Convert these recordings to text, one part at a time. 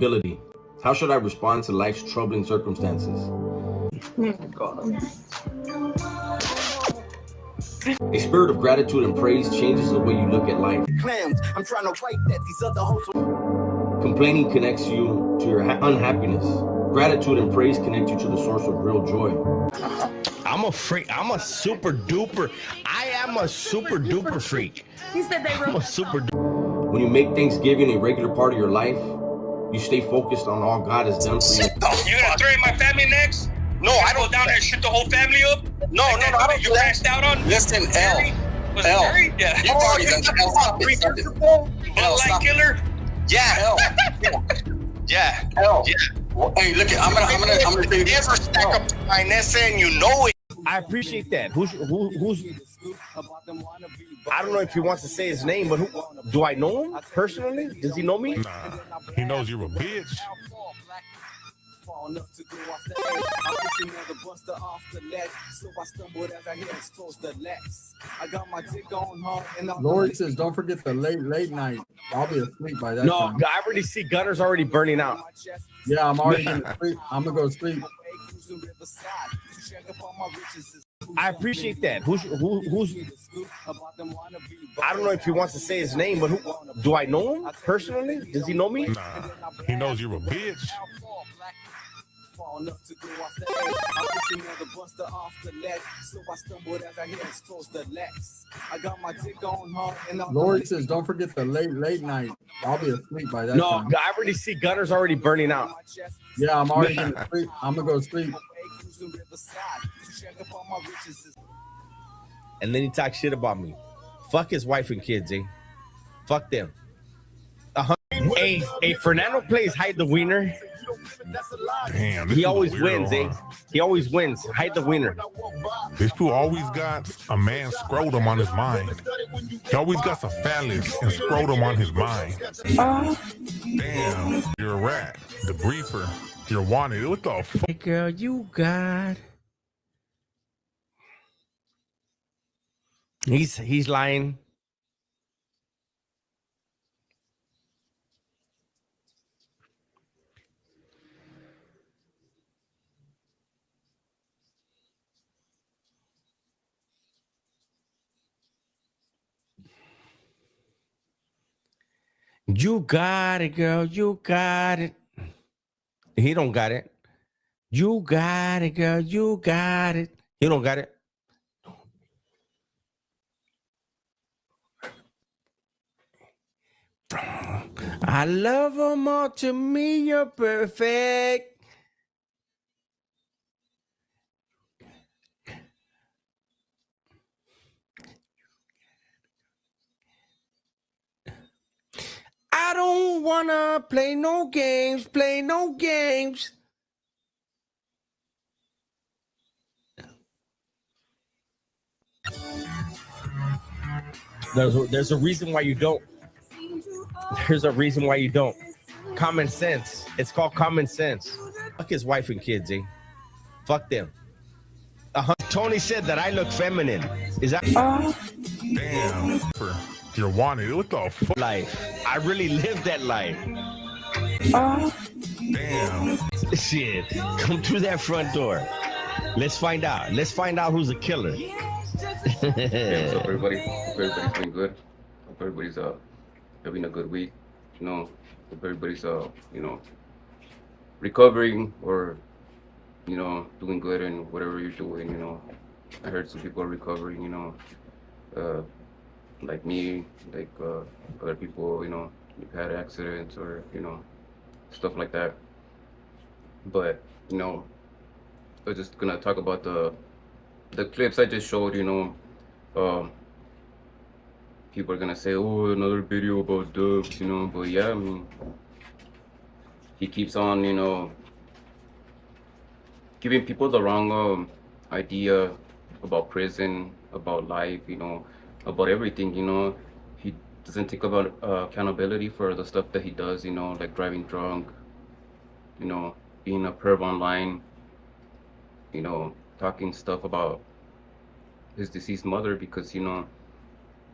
Stability. How should I respond to life's troubling circumstances? A spirit of gratitude and praise changes the way you look at life. I'm trying to write that these other hoes. Complaining connects you to your unhappiness. Gratitude and praise connect you to the source of real joy. I'm a freak. I am a super duper freak. He said they I'm were a super duper. When you make Thanksgiving a regular part of your life, you stay focused on all God has done for you. You gonna throw in my family next? No, I Go don't. down there and shoot the whole family up? No, I don't You do that. crashed out on? Listen, Harry? Was it L. Harry? Yeah. You've already done that. L, stop it, stop it. L, Light stop it. killer? Yeah, L. Yeah. L. Yeah. Well, hey, look, I'm gonna say You this. never stack up to my Nessa and you know it. I appreciate that. Who's? I don't know if he wants to say his name, but who? Do I know him personally? Does he know me? Nah, he knows you're a bitch. Lori says, don't forget the late night. I'll be asleep by that No, time. I already see Gunner's already burning out. Yeah, I'm already gonna sleep. I'm gonna go to sleep. I appreciate that. Who's? I don't know if he wants to say his name, but who? Do I know him personally? Does he know me? Nah, he knows you're a bitch. Lori says, don't forget the late night. I'll be asleep by that No, time. I already see Gunner's already burning out. Yeah, I'm already gonna sleep. I'm gonna go to sleep. And then he talks shit about me. Fuck his wife and kids, eh? Fuck them. Hey, Fernando plays hide the wiener. Damn, this He dude's a always weirdo, wins, eh? huh? He always wins. Hide the wiener. This fool always got a man's scrotum on his mind. He always got some phallus and scrotum on his mind. Damn, you're a rat. The briefer. You're wanted. What the fuck? Hey, girl, you got. He's lying. You got it, girl. You got it. He don't got it. You got it, girl. You got it. He don't got it. I love them all. To me, you're perfect. I don't wanna play no games. Play no games. There's a reason why you don't. There's a reason why you don't. Common sense. It's called common sense. Fuck his wife and kids, eh? Fuck them. Tony said that I look feminine. Is that Damn, you're wanted. What the fuck? life? I really live that life. Damn. Shit. Come through that front door. Let's find out. Let's find out who's the killer. What's up, everybody? Hope everybody's doing good. Hope everybody's having a good week. You know, hope everybody's recovering or doing good in whatever you're doing. You know, I heard some people are recovering. You know, like me, like other people. You know, who've had accidents or stuff like that. But I'm just gonna talk about the clips I just showed. People are gonna say, oh, another video about Dubs, but yeah, I mean, he keeps on, giving people the wrong idea about prison, about life, about everything. He doesn't think about accountability for the stuff that he does, like driving drunk, being a perv online, talking stuff about his deceased mother, because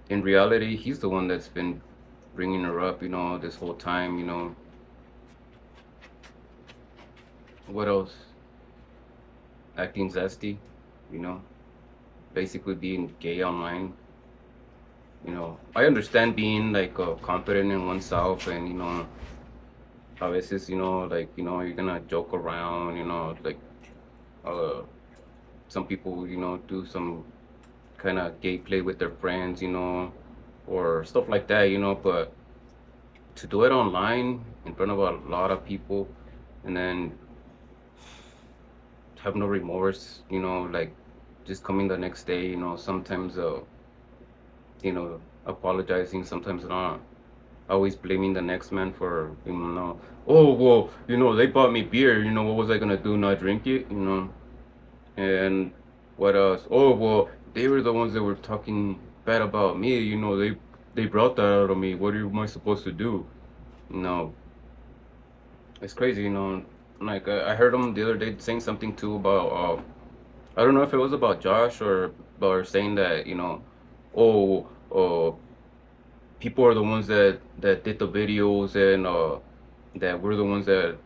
in reality he's the one that's been bringing her up this whole time. What else? Acting zesty, you know, basically being gay online. You know, I understand being like confident in oneself, and a veces, like, you're gonna joke around, like, uh, some people, do some kind of gay play with their friends, or stuff like that, but to do it online in front of a lot of people and then have no remorse, like just coming the next day, sometimes, apologizing, sometimes not, always blaming the next man for, oh, well, they bought me beer, what was I gonna do, not drink it, and what else? Oh, well, they were the ones that were talking bad about me, they brought that out of me. What am I supposed to do? It's crazy, like I heard him the other day saying something too about I don't know if it was about Josh or saying that, oh, people are the ones that did the videos, and that were the ones that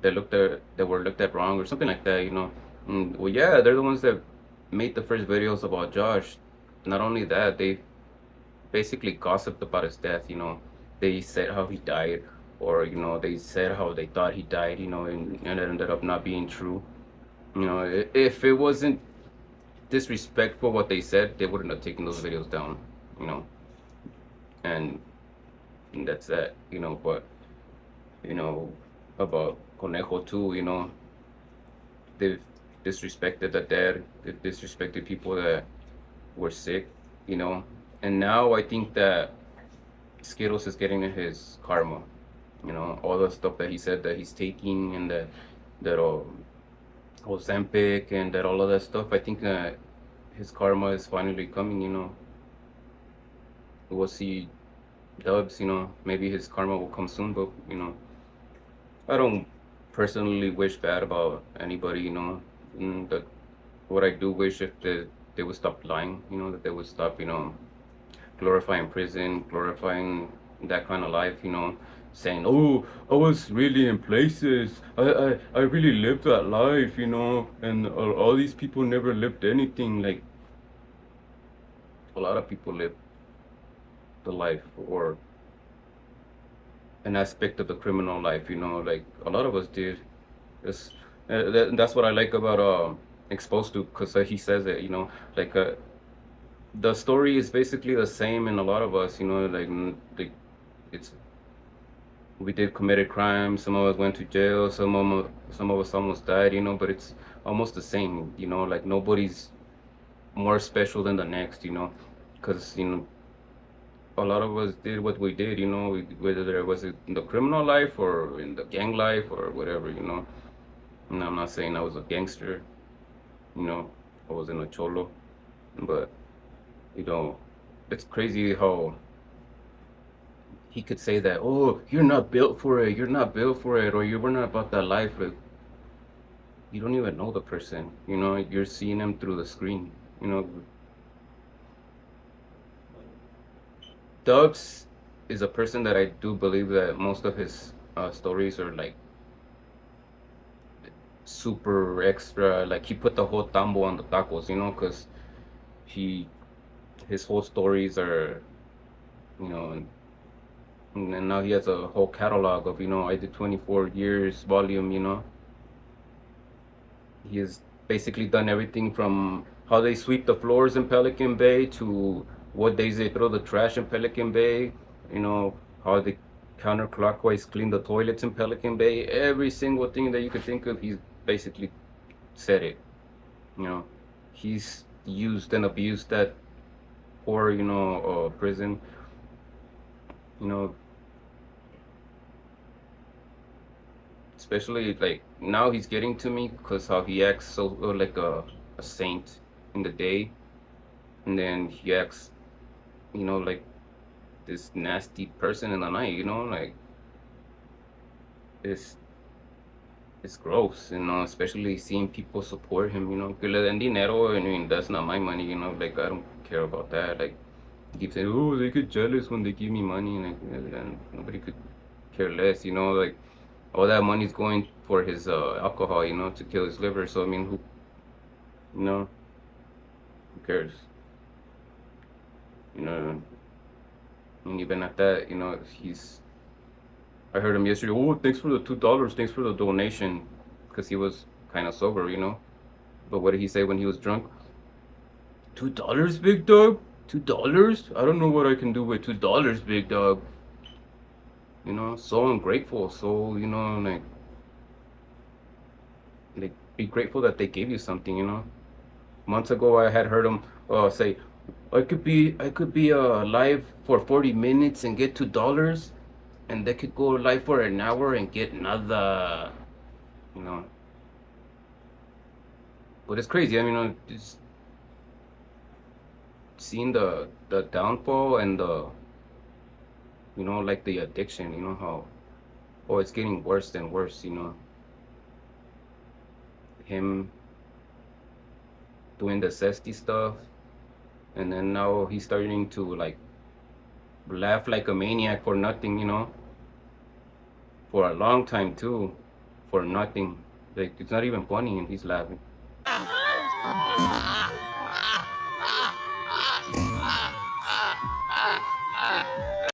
were looked at wrong or something like that, well, yeah, they're the ones that made the first videos about Josh. Not only that, they basically gossiped about his death, they said how he died, or they said how they thought he died, and it ended up not being true. If it wasn't disrespectful what they said, they wouldn't have taken those videos down, you know and that's that, but you know about Conejo too, they've disrespected the dead, they've disrespected people that were sick, and now I think that Skittles is getting his karma, all the stuff that he said that he's taking, and that Ozempic and that all of that stuff. I think his karma is finally coming, we'll see Dubs, maybe his karma will come soon, but I don't personally wish bad about anybody, that what I do wish if they would stop lying, that they would stop, glorifying prison, glorifying that kind of life, saying, oh, I was really in places, I really lived that life, and all these people never lived anything. Like, a lot of people live the life, or an aspect of the criminal life, like a lot of us did. That's what I like about Exposed to, because he says it, like the story is basically the same in a lot of us, like it's, we did committed crimes, some of us went to jail, some of us almost died, but it's almost the same, like nobody's more special than the next, because a lot of us did what we did, whether it was in the criminal life or in the gang life or whatever, and I'm not saying I was a gangster, I wasn't a cholo, but it's crazy how he could say that, oh, you're not built for it, or you were not about that life. Like, you don't even know the person, you're seeing him through the screen, Dubs is a person that I do believe that most of his stories are like super extra, like he put the whole tambo on the tacos, because his whole stories are, and now he has a whole catalog of, I did 24 years volume, he has basically done everything from how they sweep the floors in Pelican Bay to what days they throw the trash in Pelican Bay, how they counterclockwise clean the toilets in Pelican Bay. Every single thing that you could think of, he's basically said it. He's used and abused that poor, prison. Especially like now he's getting to me because how he acts so like a saint in the day, and then he acts, like this nasty person in the night, like it's gross, especially seeing people support him, que le den dinero. I mean, that's not my money, like I don't care about that. Like, he keeps saying, oh, they get jealous when they give me money, and nobody could care less, like all that money's going for his alcohol, you know, to kill his liver. So I mean, who, you know, who cares? You know, and even at that, you know, I heard him yesterday. Oh, thanks for the $2. Thanks for the donation, because he was kind of sober, you know. But what did he say when he was drunk? $2, big dog? $2? I don't know what I can do with $2, big dog. You know, so ungrateful. So, you know, like be grateful that they gave you something, you know. Months ago, I had heard him say, I could be live for 40 minutes and get $2, and they could go live for an hour and get another, you know. But it's crazy. I mean, just seeing the downfall and the, you know, like the addiction, you know, how it's getting worse and worse, you know. Him doing the zesty stuff, and then now he's starting to like laugh like a maniac for nothing, you know. For a long time too, for nothing. Like it's not even funny and he's laughing.